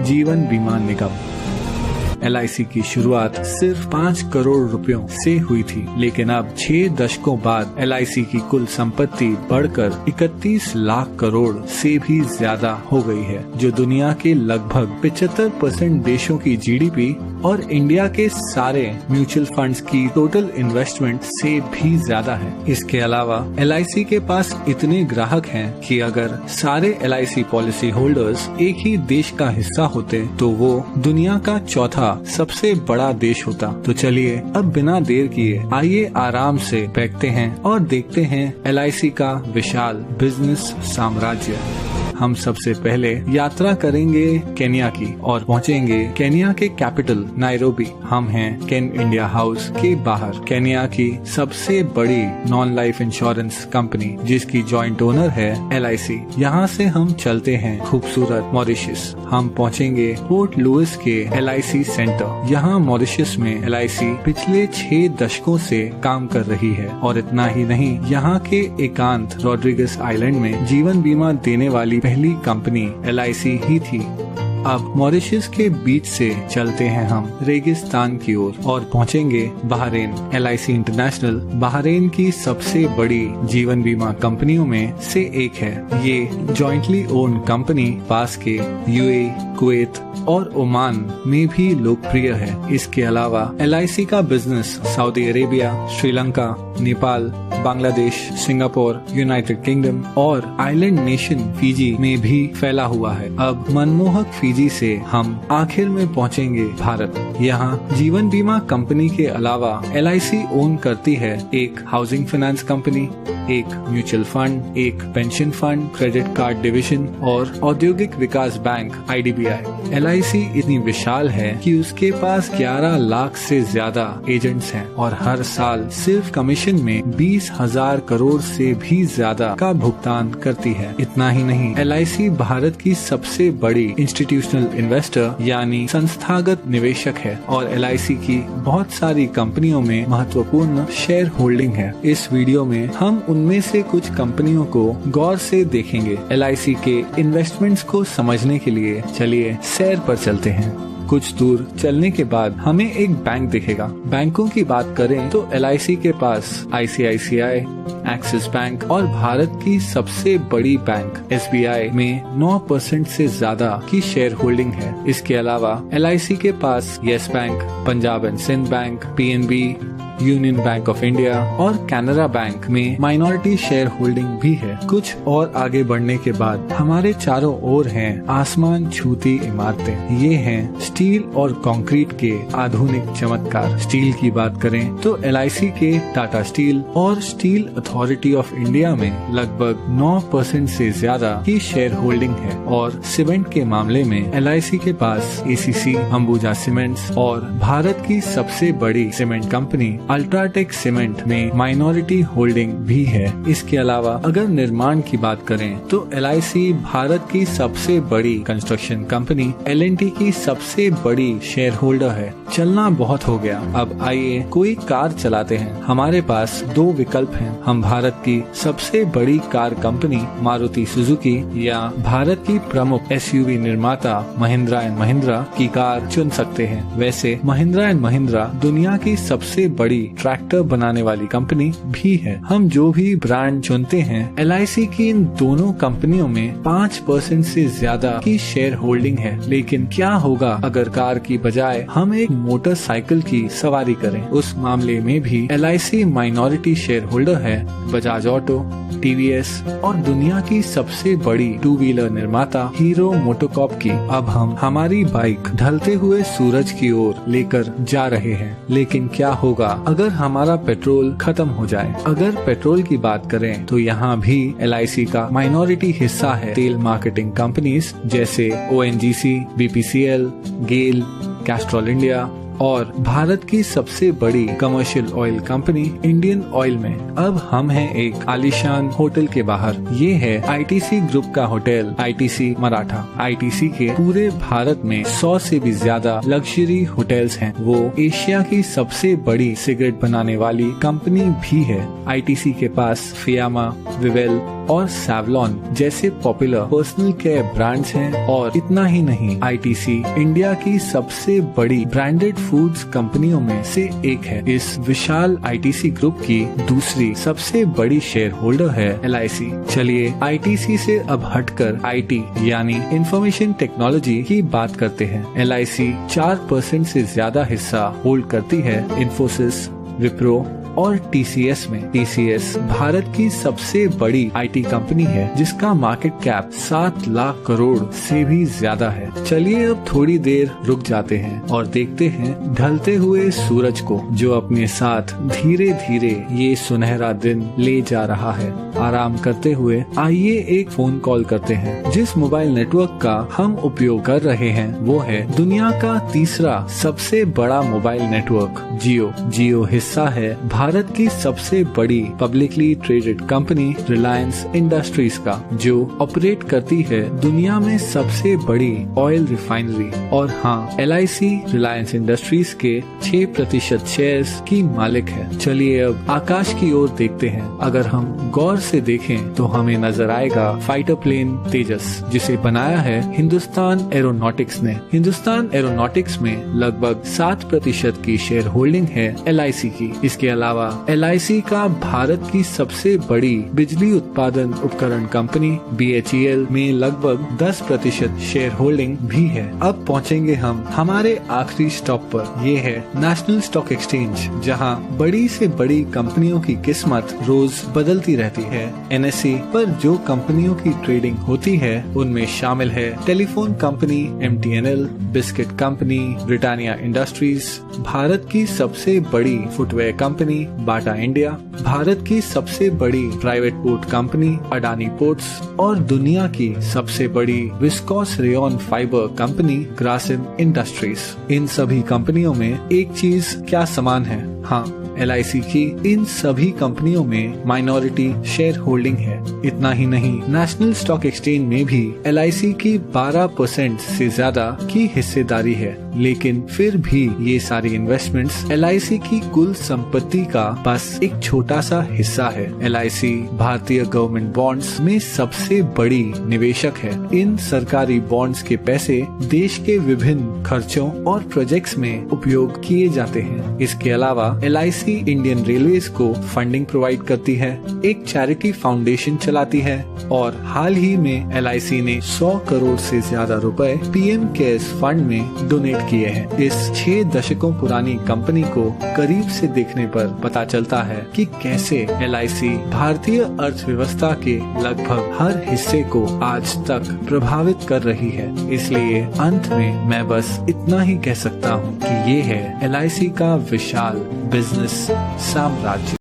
जीवन बीमा निगम। LIC की शुरुआत सिर्फ 5 करोड़ रुपयों से हुई थी, लेकिन अब 6 दशकों बाद LIC की कुल संपत्ति बढ़कर 31 लाख करोड़ से भी ज्यादा हो गई है, जो दुनिया के लगभग 75% देशों की GDP और इंडिया के सारे म्यूचुअल फंड्स की टोटल इन्वेस्टमेंट से भी ज्यादा है। इसके अलावा LIC के पास इतने ग्राहक हैं कि अगर सारे LIC पॉलिसी होल्डर्स एक ही देश का हिस्सा होते तो वो दुनिया का चौथा सबसे बड़ा देश होता। तो चलिए अब बिना देर किए आइए आराम से बैठते हैं और देखते हैं LIC का विशाल बिजनेस साम्राज्य। हम सबसे पहले यात्रा करेंगे केन्या की और पहुंचेंगे केन्या के कैपिटल नायरोबी। हम हैं केन इंडिया हाउस के बाहर, केन्या की सबसे बड़ी नॉन लाइफ इंश्योरेंस कंपनी जिसकी जॉइंट ओनर है LIC। यहाँ से हम चलते हैं खूबसूरत मॉरिशस। हम पहुंचेंगे पोर्ट लुइस के LIC सेंटर। यहाँ मॉरिशस में LIC पिछले 6 दशकों से काम कर रही है और इतना ही नहीं, यहाँ के एकांत रॉड्रिगस आइलैंड में जीवन बीमा देने वाली पहली कंपनी LIC ही थी। अब मॉरिशस के बीच से चलते हैं हम रेगिस्तान की ओर और पहुंचेंगे बहरीन। LIC इंटरनेशनल बहरीन की सबसे बड़ी जीवन बीमा कंपनियों में से एक है। ये जॉइंटली ओन्ड कंपनी पास के UAE, कुवैत और ओमान में भी लोकप्रिय है। इसके अलावा LIC का business Saudi Arabia, Sri Lanka, Nepal, Bangladesh, Singapore, United kingdom और आइलैंड नेशन फिजी में भी फैला हुआ है। अब मनमोहक फिजी से हम आखिर में पहुंचेंगे भारत। यहाँ जीवन बीमा कंपनी के अलावा LIC ओन करती है एक हाउसिंग फाइनेंस कंपनी, एक म्यूचुअल फंड, एक pension fund, credit card division और औद्योगिक विकास बैंक IDBI। LIC इतनी विशाल है कि उसके पास 11 लाख से ज्यादा एजेंट्स हैं और हर साल सिर्फ कमीशन में 20,000 करोड़ से भी ज्यादा का भुगतान करती है। इतना ही नहीं, LIC भारत की सबसे बड़ी इंस्टीट्यूशनल इन्वेस्टर यानी संस्थागत निवेशक है और LIC की बहुत सारी कंपनियों में महत्वपूर्ण शेयर होल्डिंग है। इस वीडियो में हम उनमें से कुछ कंपनियों को गौर से देखेंगे। LIC के इन्वेस्टमेंट्स को समझने के लिए चलिए सैर पर चलते हैं। कुछ दूर चलने के बाद हमें एक बैंक दिखेगा। बैंकों की बात करें तो LIC के पास ICICI, एक्सिस बैंक और भारत की सबसे बड़ी बैंक SBI में 9% से ज्यादा की शेयर होल्डिंग है। इसके अलावा LIC के पास Yes Bank, Punjab and Sind bank, PNB, Union Bank of India और कैनरा बैंक में माइनॉरिटी शेयर होल्डिंग भी है। कुछ और आगे बढ़ने के बाद हमारे चारों ओर हैं आसमान छूती इमारतें। ये हैं स्टील और कंक्रीट के आधुनिक चमत्कार। स्टील की बात करें तो LIC के टाटा स्टील और स्टील अथॉरिटी ऑफ इंडिया में लगभग 9% से ज्यादा की शेयर होल्डिंग है और सीमेंट के मामले में LIC के पास ACC, अंबुजा सीमेंट्स और भारत की सबसे बड़ी सीमेंट कंपनी अल्ट्राटेक सीमेंट में माइनॉरिटी होल्डिंग भी है। इसके अलावा अगर निर्माण की बात करें तो LIC भारत की सबसे बड़ी कंस्ट्रक्शन कंपनी L&T की सबसे बड़ी शेयर होल्डर है। चलना बहुत हो गया, अब आइए कोई कार चलाते हैं। हमारे पास 2 विकल्प हैं। हम भारत की सबसे बड़ी कार कंपनी मारुति सुजुकी या भारत की प्रमुख SUV निर्माता महिंद्रा एंड महिंद्रा की कार चुन सकते हैं। वैसे महिंद्रा एंड महिंद्रा दुनिया की सबसे बड़ी ट्रैक्टर बनाने वाली कंपनी भी है। हम जो भी ब्रांड चुनते हैं, LIC की इन दोनों कंपनियों में 5% से ज्यादा की शेयर होल्डिंग है। लेकिन क्या होगा अगर कार की बजाय हम एक मोटरसाइकिल की सवारी करें? उस मामले में भी LIC माइनॉरिटी शेयर होल्डर है बजाज ऑटो, TVS और दुनिया की सबसे बड़ी 2 व्हीलर निर्माता हीरो मोटोकॉर्प की। अब हम हमारी बाइक ढलते हुए सूरज की ओर लेकर जा रहे हैं, लेकिन क्या होगा अगर हमारा पेट्रोल खत्म हो जाए? अगर पेट्रोल की बात करें तो यहाँ भी LIC का माइनॉरिटी हिस्सा है तेल मार्केटिंग कंपनीज जैसे ONGC, BPCL, गेल, कैस्ट्रॉल इंडिया और भारत की सबसे बड़ी commercial oil company Indian oil में। अब हम हैं एक आलीशान होटल के बाहर। ये है ITC ग्रुप का होटल ITC मराठा। ITC के पूरे भारत में 100 से भी ज्यादा लग्जरी होटल्स हैं। वो एशिया की सबसे बड़ी सिगरेट बनाने वाली कंपनी भी है। ITC के पास फियामा, विवेल, और सैवलॉन जैसे पॉपुलर पर्सनल केयर ब्रांड्स हैं। और इतना ही नहीं, आईटीसी इंडिया की सबसे बड़ी ब्रांडेड फूड्स कंपनियों में से एक है। इस विशाल आईटीसी ग्रुप की दूसरी सबसे बड़ी शेयर होल्डर है एलआईसी। चलिए आईटीसी से अब हटकर आईटी यानी इंफॉर्मेशन टेक्नोलॉजी की बात करते हैं। एलआईसी 4% से ज्यादा हिस्सा होल्ड करती है इन्फोसिस, विप्रो और टीसीएस में। टीसीएस भारत की सबसे बड़ी आईटी कंपनी है जिसका मार्केट कैप 7 लाख करोड़ से भी ज्यादा है। चलिए अब थोड़ी देर रुक जाते हैं और देखते हैं ढलते हुए सूरज को, जो अपने साथ धीरे धीरे ये सुनहरा दिन ले जा रहा है। आराम करते हुए आइए एक फोन कॉल करते हैं। जिस मोबाइल नेटवर्क का हम उपयोग कर रहे हैं वो है दुनिया का तीसरा सबसे बड़ा मोबाइल नेटवर्क जियो। जियो हिस्सा है भारत की सबसे बड़ी publicly traded company Reliance industries का, जो ऑपरेट करती है दुनिया में सबसे बड़ी ऑयल रिफाइनरी। और हाँ, एलआईसी रिलायंस इंडस्ट्रीज के 6% शेयर्स की मालिक है। चलिए अब आकाश की ओर देखते हैं। अगर हम गौर से देखें तो हमें नजर आएगा फाइटर प्लेन तेजस, जिसे बनाया है हिंदुस्तान एरोनॉटिक्स ने। हिंदुस्तान एरोनॉटिक्स में लगभग 7% की शेयर होल्डिंग है एलआईसी की। इसके अलावा एलआईसी का भारत की सबसे बड़ी बिजली उत्पादन उपकरण कंपनी बीएचईएल में लगभग 10% शेयर होल्डिंग भी है। अब पहुंचेंगे हम हमारे आखिरी स्टॉप पर। ये है नेशनल स्टॉक एक्सचेंज, जहां बड़ी से बड़ी कंपनियों की किस्मत रोज बदलती रहती है। एनएसई पर जो कंपनियों की ट्रेडिंग होती है उनमें शामिल है telephone company MTNL, biscuit company Britannia industries, Bharat की सबसे बड़ी footwear company Bata India, Bharat की सबसे बड़ी private port company Adani ports और दुनिया की सबसे बड़ी viscose rayon fibre company Grasim industries. इन सभी कंपनियों में एक चीज क्या समान है? हाँ, एलआईसी की इन सभी कंपनियों में माइनॉरिटी शेयर होल्डिंग है। इतना ही नहीं, नेशनल स्टॉक एक्सचेंज में भी एलआईसी की 12% से ज्यादा की हिस्सेदारी है। लेकिन फिर भी ये सारी इन्वेस्टमेंट्स एलआईसी की कुल संपत्ति का बस एक छोटा सा हिस्सा है। एलआईसी भारतीय गवर्नमेंट बॉन्ड्स में सबसे बड़ी निवेशक है। इन सरकारी बॉन्ड्स के पैसे देश के विभिन्न खर्चों और प्रोजेक्ट्स में उपयोग किए जाते हैं। इसके अलावा एलआईसी इंडियन रेलवेज को फंडिंग प्रोवाइड करती है, एक चैरिटी फाउंडेशन चलाती है और हाल ही में एलआईसी ने 100 करोड़ से ज्यादा रुपए पीएम केयर्स फंड में डोनेट किए हैं। इस 6 दशकों पुरानी कंपनी को करीब से देखने पर पता चलता है कि कैसे एलआईसी भारतीय अर्थव्यवस्था के लगभग हर हिस्से को आज तक प्रभावित कर रही है। इसलिए अंत में मैं बस इतना ही कह सकता हूँ कि ये है एलआईसी का विशाल बिजनेस साम्राज्य।